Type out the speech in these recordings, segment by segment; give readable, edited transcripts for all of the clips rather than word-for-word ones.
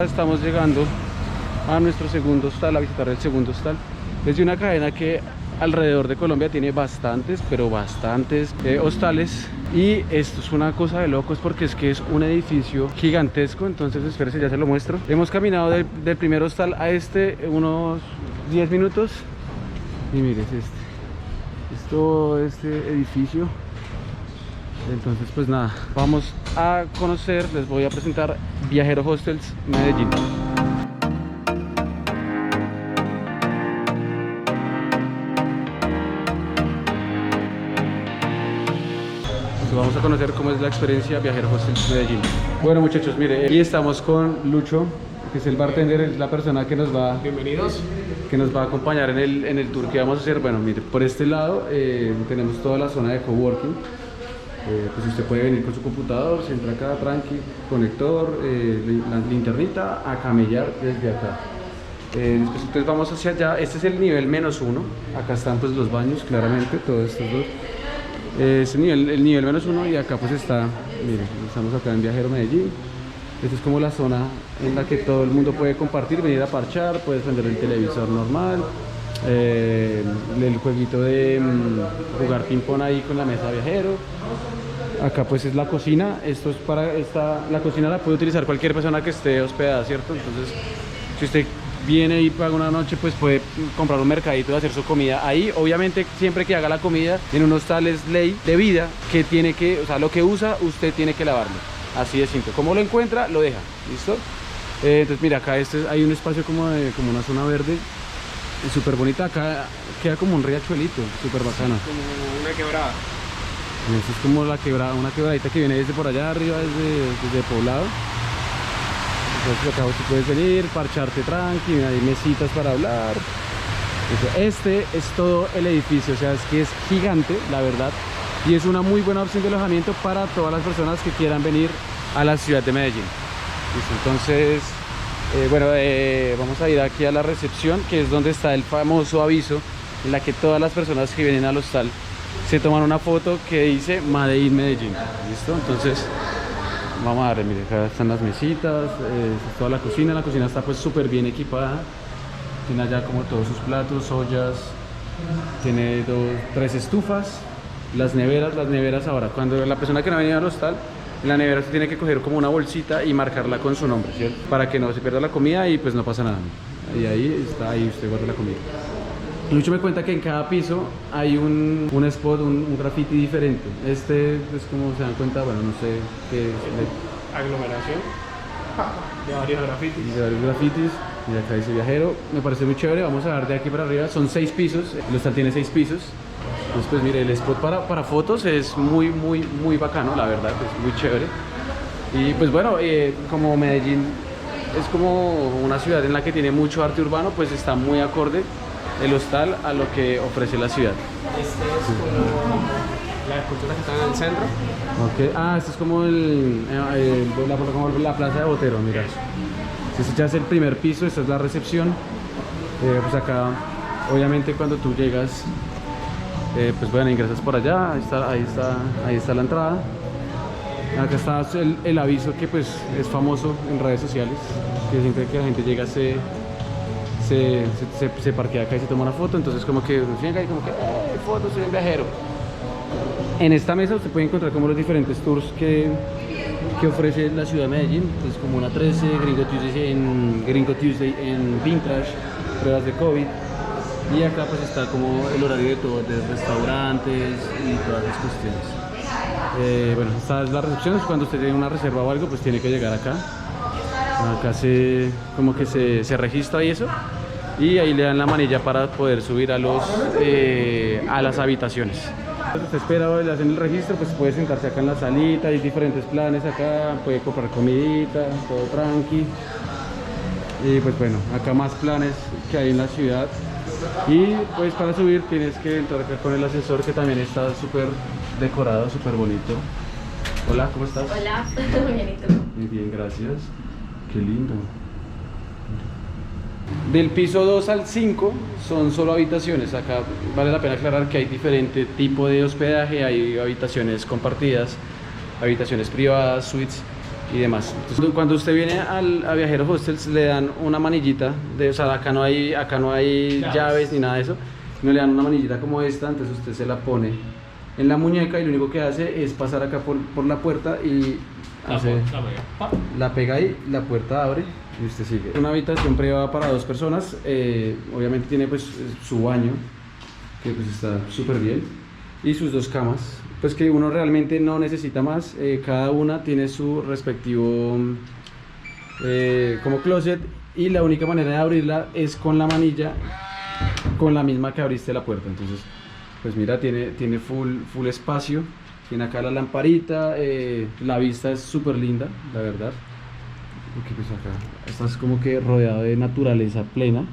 Estamos llegando a nuestro segundo hostal, a visitar el segundo hostal. Es de una cadena que alrededor de Colombia tiene bastantes, pero bastantes hostales. Y esto es una cosa de locos porque es que es un edificio gigantesco. Entonces espérese, ya se lo muestro. Hemos caminado del primer hostal a este unos 10 minutos. Y mire, es todo este edificio. Entonces pues nada, vamos a conocer, les voy a presentar Viajero Hostels Medellín. Pues vamos a conocer cómo es la experiencia Viajero Hostels Medellín. Bueno muchachos, mire, aquí estamos con Lucho, que es el bartender, es la persona que nos va... Bienvenidos. Que nos va a acompañar en el tour que vamos a hacer. Bueno, mire, por este lado tenemos toda la zona de coworking. Pues usted puede venir con su computador, se entra acá, tranqui, conector, la linternita, a camellar desde acá. Después entonces vamos hacia allá. Este es el nivel -1. Acá están pues los baños, claramente, todos estos dos. Es el nivel -1 y acá pues está, miren, estamos acá en Viajero Medellín. Esta es como la zona en la que todo el mundo puede compartir, venir a parchar, puedes prender el televisor normal. El jueguito de jugar ping pong ahí con la mesa viajero. Acá pues es la cocina. Esto es para la cocina la puede utilizar cualquier persona que esté hospedada, ¿cierto? Entonces si usted viene y paga una noche, pues puede comprar un mercadito y hacer su comida ahí. Obviamente siempre que haga la comida en un hostal es ley de vida que tiene que, o sea, lo que usa usted tiene que lavarlo. Así de simple. Como lo encuentra, lo deja. ¿Listo? Entonces mira, acá hay un espacio como una zona verde. Es súper bonita, acá queda como un riachuelito, súper bacano. Como una quebrada. Esto es como la quebrada, una quebradita que viene desde por allá arriba, desde Poblado. Entonces acá tú puedes venir, parcharte tranqui, hay mesitas para hablar. Este es todo el edificio, o sea, es que es gigante, la verdad. Y es una muy buena opción de alojamiento para todas las personas que quieran venir a la ciudad de Medellín. ¿Listo? Entonces... vamos a ir aquí a la recepción, que es donde está el famoso aviso en la que todas las personas que vienen al hostal se toman una foto que dice Made in Medellín. ¿Listo? Entonces vamos a ver, mire, acá están las mesitas, toda la cocina está pues súper bien equipada. Tiene allá como todos sus platos, ollas, tiene 3 estufas, las neveras ahora, cuando la persona que no ha venido al hostal, en la nevera se tiene que coger como una bolsita y marcarla con su nombre, ¿cierto? Para que no se pierda la comida y pues no pasa nada. Y ahí está, ahí usted guarda la comida. Lucho me cuenta que en cada piso hay un spot, un graffiti diferente. Este es como se dan cuenta, bueno, no sé qué es. Aglomeración de varios grafitis. De varios grafitis. Y acá dice Viajero. Me parece muy chévere. Vamos a ver de aquí para arriba. Son 6 pisos. El hostal tiene 6 pisos. Entonces pues mire, el spot para fotos es muy bacano, la verdad, es muy chévere. Y pues bueno, como Medellín es como una ciudad en la que tiene mucho arte urbano, pues está muy acorde el hostal a lo que ofrece la ciudad. Este es como las esculturas que están en el centro. Ok, este es como la plaza de Botero, mira. Este ya es el primer piso, esta es la recepción. Pues acá, obviamente cuando tú llegas, pues bueno, ingresas por allá, ahí está la entrada. Acá está el aviso que pues es famoso en redes sociales, que siempre que la gente llega se parquea acá y se toma una foto. Entonces como que llega y como que foto, soy un viajero. En esta mesa usted puede encontrar como los diferentes tours que ofrece la ciudad de Medellín. Entonces como una 13, Gringo Tuesday en Vintage, pruebas de COVID. Y acá pues está como el horario de todo, de restaurantes y todas las cuestiones. Bueno, esta es la recepción. Cuando usted tiene una reserva o algo, pues tiene que llegar acá. Acá como que se registra y eso. Y ahí le dan la manilla para poder subir a las habitaciones. Cuando usted espera o le hacen el registro, pues puede sentarse acá en la salita. Hay diferentes planes acá, puede comprar comidita, todo tranqui. Y pues bueno, acá más planes que hay en la ciudad. Y pues para subir tienes que entrar acá con el ascensor, que también está súper decorado, súper bonito. Hola, ¿cómo estás? Hola, muy bien, ¿y tú? Muy bien, gracias. Qué lindo. Del piso 2 al 5 son solo habitaciones. Acá vale la pena aclarar que hay diferente tipo de hospedaje. Hay habitaciones compartidas, habitaciones privadas, suites. y demás. Entonces, cuando usted viene a Viajeros Hostels le dan una manillita, o sea, acá no hay llaves ni nada de eso, no le dan una manillita como esta, entonces usted se la pone en la muñeca y lo único que hace es pasar acá por la puerta y la pega ahí, la puerta abre y usted sigue. Una habitación privada para 2 personas, obviamente tiene pues su baño, que pues está súper bien, y sus 2 camas, pues que uno realmente no necesita más. Cada una tiene su respectivo como closet, y la única manera de abrirla es con la manilla, con la misma que abriste la puerta. Entonces pues mira, tiene full espacio, tiene acá la lamparita, la vista es súper linda, la verdad. Porque pues acá estás como que rodeado de naturaleza plena,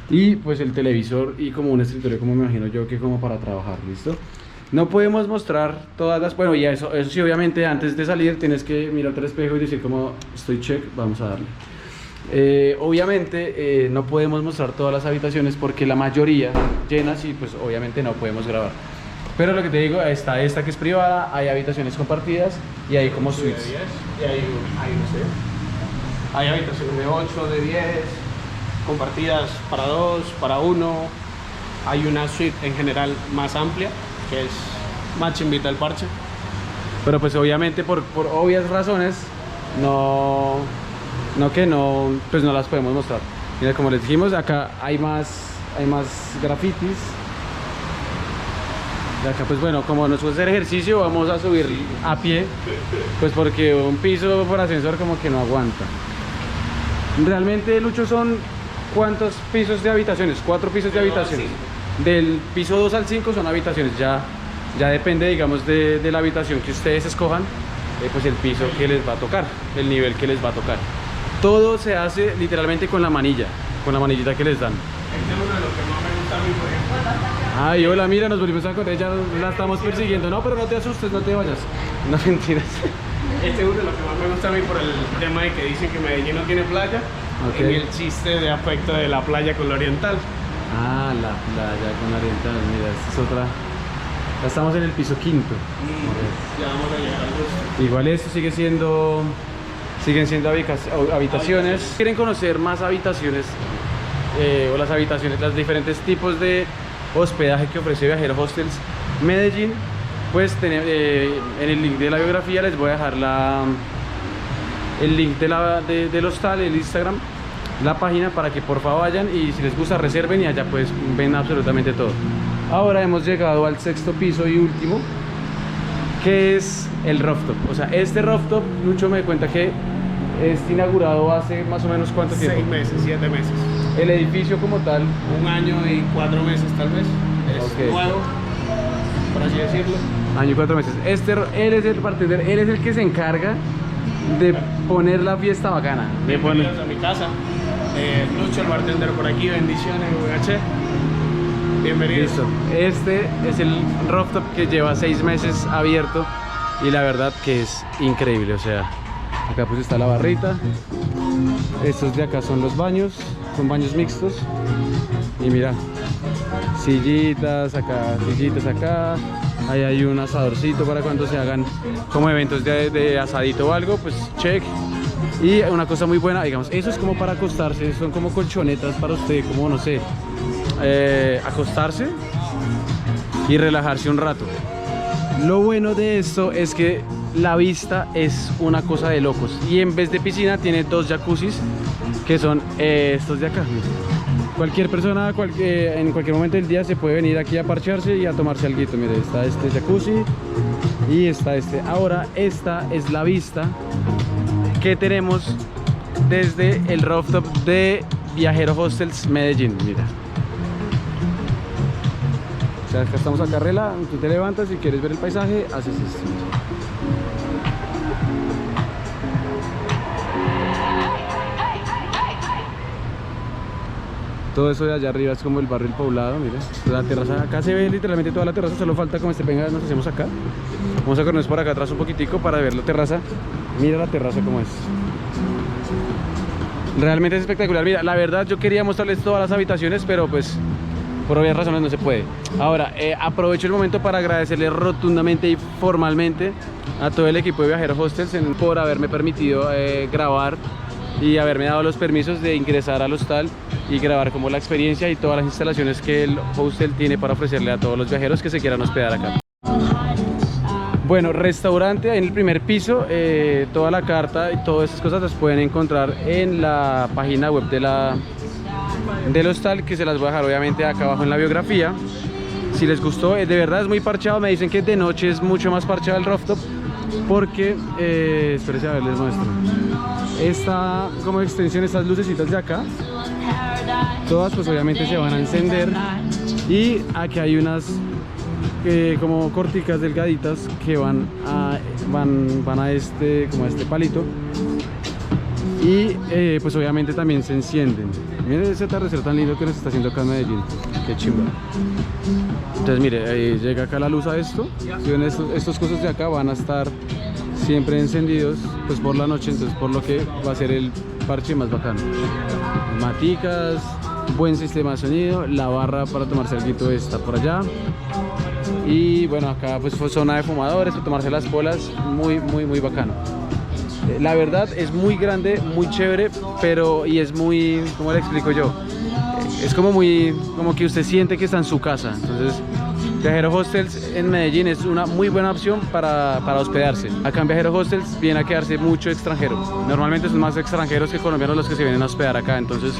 y pues el televisor y como un escritorio, como me imagino yo que como para trabajar, ¿listo? No podemos mostrar todas las... Bueno, y eso sí, obviamente antes de salir tienes que mirarte al espejo y decir como estoy check, vamos a darle. Obviamente no podemos mostrar todas las habitaciones porque la mayoría llenas y pues obviamente no podemos grabar. Pero lo que te digo, está esta que es privada, hay habitaciones compartidas y hay como suites. Y hay no sé, hay habitaciones de 8, de 10, compartidas para 2, para 1. Hay una suite en general más amplia, que es más chimbita el parche. Pero pues obviamente por obvias razones pues no las podemos mostrar. Mira, como les dijimos, acá hay más grafitis. Y acá pues bueno, como nos gusta hacer ejercicio, vamos a subir a pie, pues porque un piso por ascensor como que no aguanta. Realmente, Lucho, son ¿cuántos pisos de habitaciones? 4 pisos de habitaciones. Del piso 2 al 5 son habitaciones. Ya depende, digamos, de la habitación que ustedes escojan, pues el piso que les va a tocar, el nivel que les va a tocar. Todo se hace literalmente con la manilla, con la manillita que les dan. Este es uno de los que más me gusta a mí, por ejemplo. Ay, hola, mira, nos volvimos a correr, ya la estamos persiguiendo. No, pero no te asustes, no te vayas. No, mentiras. Este es uno de los que más me gusta a mí por el tema de que dicen que Medellín no tiene playa. Okay. Y el chiste de aspecto de la playa con la oriental. Ah, la playa con la oriental, mira, esta es otra. Ya estamos en el piso 5. Ya vamos a llegar al gusto. Igual esto siguen siendo habitaciones. ¿Quieren conocer más habitaciones o las habitaciones, los diferentes tipos de hospedaje que ofrece Viajeros Hostels Medellín? Pues en el link de la biografía les voy a dejar el link del hostal, el Instagram, la página, para que por favor vayan y si les gusta reserven y allá pues ven absolutamente todo. Ahora hemos llegado al 6º piso y último, que es el rooftop. O sea, este rooftop, Lucho me cuenta que es inaugurado hace más o menos ¿cuánto tiempo? 6 meses, 7 meses. El edificio como tal, 1 año y 4 meses tal vez. Es Okay. nuevo, por así decirlo. año y 4 meses. Él es el bartender, él es el que se encarga de poner la fiesta bacana. Bienvenidos a mi casa. Lucho, el bartender por aquí. Bendiciones, VH. Bienvenidos. Listo. Este es el rooftop que lleva 6 meses abierto y la verdad que es increíble. O sea, acá pues está la barrita. Estos de acá son los baños, son baños mixtos. Y mira, sillitas acá. Ahí hay un asadorcito para cuando se hagan como eventos de asadito o algo, pues check. Y una cosa muy buena, digamos, eso es como para acostarse, son como colchonetas para usted, como no sé, acostarse y relajarse un rato. Lo bueno de esto es que la vista es una cosa de locos, y en vez de piscina tiene 2 jacuzzis que son estos de acá. Cualquier persona en cualquier momento del día se puede venir aquí a parcharse y a tomarse algo. Mire, está este jacuzzi y está este. Ahora esta es la vista que tenemos desde el rooftop de Viajeros Hostels Medellín. Mira, o sea, acá estamos acá, tú te levantas y quieres ver el paisaje, haces esto. Todo eso de allá arriba es como el barrio El Poblado, mira. La terraza, acá se ve literalmente toda la terraza, solo falta como venga, nos hacemos acá. Vamos a corrernos por acá atrás un poquitico para ver la terraza. Mira la terraza como es. Realmente es espectacular. Mira, la verdad yo quería mostrarles todas las habitaciones, pero pues por obvias razones no se puede. Ahora, aprovecho el momento para agradecerles rotundamente y formalmente a todo el equipo de Viajeros Hostels por haberme permitido grabar y haberme dado los permisos de ingresar al hostal y grabar como la experiencia y todas las instalaciones que el hostel tiene para ofrecerle a todos los viajeros que se quieran hospedar acá. Bueno, restaurante en el primer piso, toda la carta y todas esas cosas las pueden encontrar en la página web del hostal, que se las voy a dejar obviamente acá abajo en la biografía. Si les gustó, de verdad es muy parchado. Me dicen que de noche es mucho más parchado el rooftop porque, espérense a ver, les muestro. Esta como extensión, estas lucecitas de acá, todas pues obviamente se van a encender, y aquí hay unas como corticas delgaditas que van a este palito, y pues obviamente también se encienden. Miren ese atardecer tan lindo que nos está haciendo acá en Medellín, qué chimba. Entonces mire, ahí llega acá la luz a esto, si ven estos cosas de acá van a estar siempre encendidos pues por la noche, entonces por lo que va a ser el parche más bacano. Maticas, buen sistema de sonido, la barra para tomarse algo está por allá, y bueno, acá pues fue zona de fumadores para tomarse las polas, muy bacano. La verdad es muy grande, muy chévere, y es muy, ¿cómo le explico yo? Es como que usted siente que está en su casa. Entonces Viajeros Hostels en Medellín es una muy buena opción para hospedarse. Acá en Viajeros Hostels viene a quedarse mucho extranjero. Normalmente son más extranjeros que colombianos los que se vienen a hospedar acá. Entonces,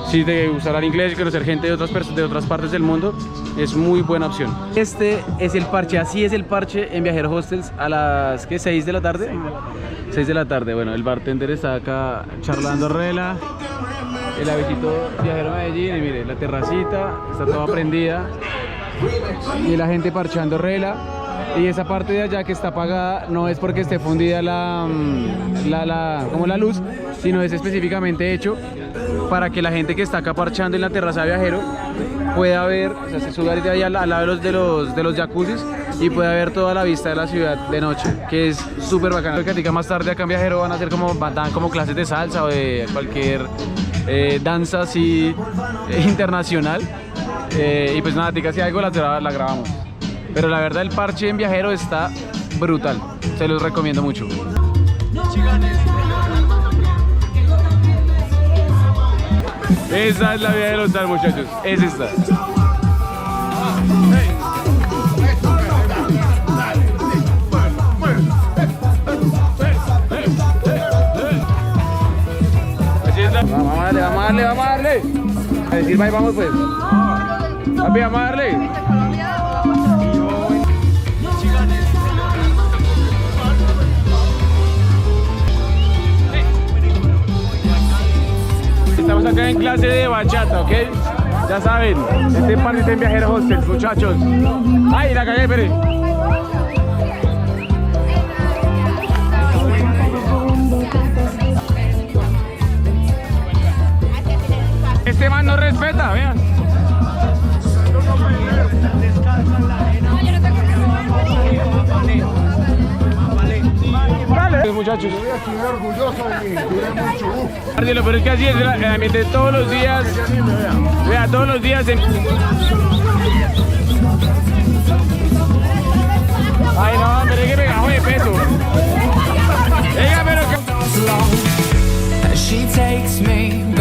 si te gusta hablar inglés y conocer gente de otras partes del mundo, es muy buena opción. Este es el parche, así es el parche en Viajeros Hostels a las 6 de la tarde. 6 de la tarde, bueno, el bartender está acá charlando rela. El abejito viajero a Medellín, y mire, la terracita está toda prendida y la gente parchando rela. Y esa parte de allá que está apagada no es porque esté fundida como la luz, sino es específicamente hecho para que la gente que está acá parchando en la terraza de Viajero pueda ver, o sea, se sube ahí al lado de los jacuzzis y pueda ver toda la vista de la ciudad de noche, que es súper bacana. Creo que ahorita más tarde acá en Viajero van a hacer dan como clases de salsa o de cualquier danza así internacional, y pues nada, tica, si algo la grabamos. Pero la verdad el parche en Viajero está brutal, se los recomiendo mucho. Esa es la vida del hostal, muchachos, es esta. Vamos a darle. A decir bye, vamos pues. Papi, vamos a darle. Estamos acá en clase de bachata, ¿ok? Ya saben, este party está en Viajeros Hostels, muchachos. ¡Ay, la cagué, espere! Este man no respeta, vean. Dale, muchachos. Estoy orgulloso de mí, tuve mucho gusto. Pero es que así es el ambiente todos los días. Vea, todos los días. Ay, no, hombre, es que me gajo de peso. Venga, pero que... She takes me